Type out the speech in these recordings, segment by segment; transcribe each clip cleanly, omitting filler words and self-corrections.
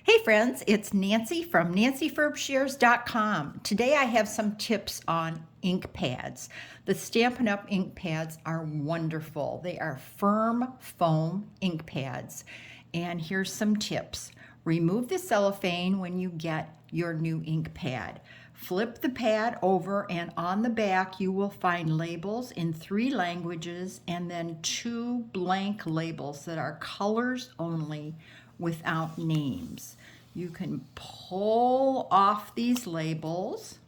Hey friends, it's Nancy from nancyferbshares.com. Today I have some tips on ink pads. The Stampin' Up! Ink pads are wonderful. They are firm foam ink pads. And here's some tips. Remove the cellophane when you get your new ink pad. Flip the pad over, and on the back you will find labels in 3 languages and then 2 blank labels that are colors only without names. You can pull off these labels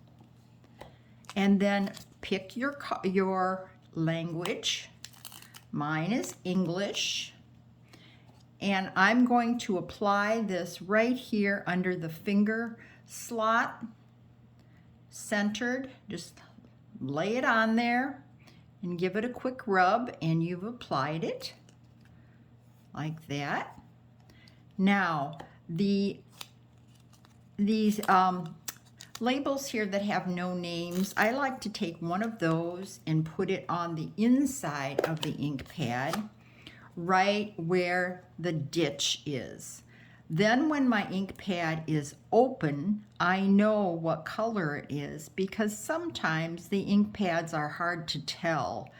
and then pick your language. Mine is English. And I'm going to apply this right here under the finger slot, centered. Just lay it on there and give it a quick rub, and you've applied it like that. Now, these labels here that have no names, I like to take one of those and put it on the inside of the ink pad, right where the ditch is. Then when my ink pad is open, I know what color it is, because sometimes the ink pads are hard to tell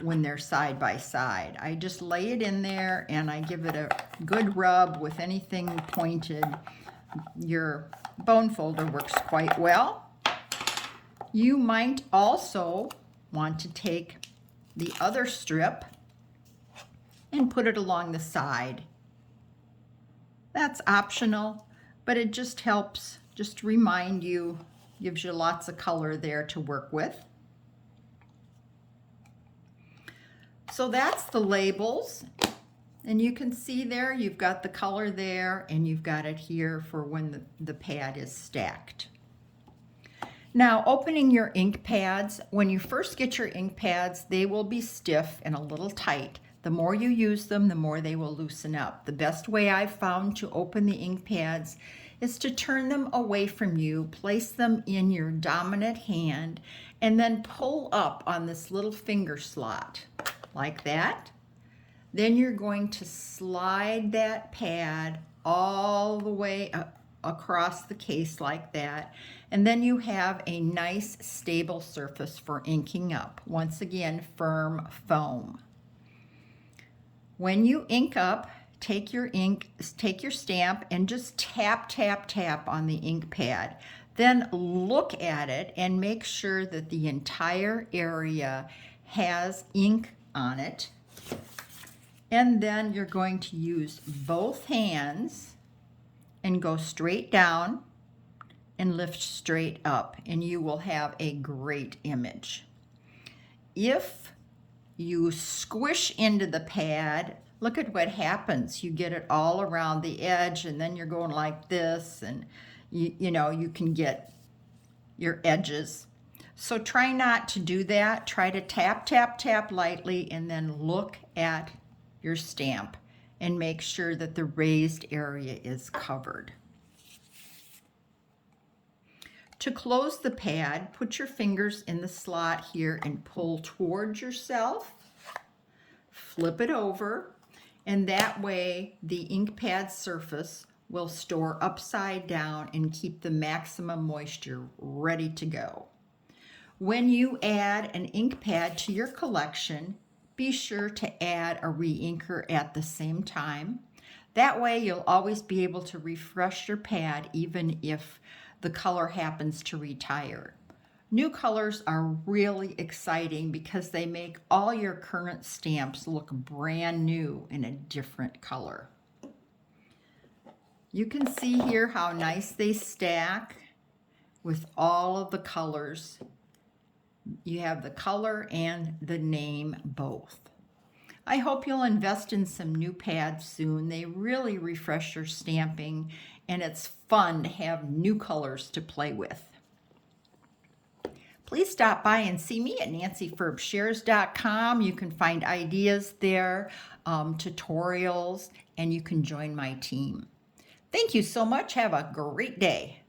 when they're side by side. I just lay it in there and I give it a good rub with anything pointed. Your bone folder works quite well. You might also want to take the other strip and put it along the side. That's optional, but it just helps, just remind you, gives you lots of color there to work with. So that's the labels, and you can see there you've got the color there, and you've got it here for when the pad is stacked. Now, opening your ink pads, when you first get your ink pads, they will be stiff and a little tight. The more you use them, the more they will loosen up. The best way I've found to open the ink pads is to turn them away from you, place them in your dominant hand, and then pull up on this little finger slot, like that. Then you're going to slide that pad all the way across the case like that, and then you have a nice stable surface for inking up. Once again, firm foam. When you ink up, take your stamp and just tap, tap, tap on the ink pad. Then look at it and make sure that the entire area has ink on it. And then you're going to use both hands and go straight down and lift straight up, and you will have a great image. If you squish into the pad, look at what happens. You get it all around the edge, and then you're going like this, and you can get your edges. So try not to do that. Try to tap, tap, tap lightly, and then look at your stamp and make sure that the raised area is covered. To close the pad, put your fingers in the slot here and pull towards yourself. Flip it over, and that way the ink pad surface will store upside down and keep the maximum moisture ready to go. When you add an ink pad to your collection, be sure to add a re-inker at the same time. That way you'll always be able to refresh your pad even if the color happens to retire. New colors are really exciting because they make all your current stamps look brand new in a different color. You can see here how nice they stack with all of the colors. You have the color and the name both. I hope you'll invest in some new pads soon. They really refresh your stamping, and it's fun to have new colors to play with. Please stop by and see me at nancyferbshares.com. You can find ideas there, tutorials, and you can join my team. Thank you so much. Have a great day.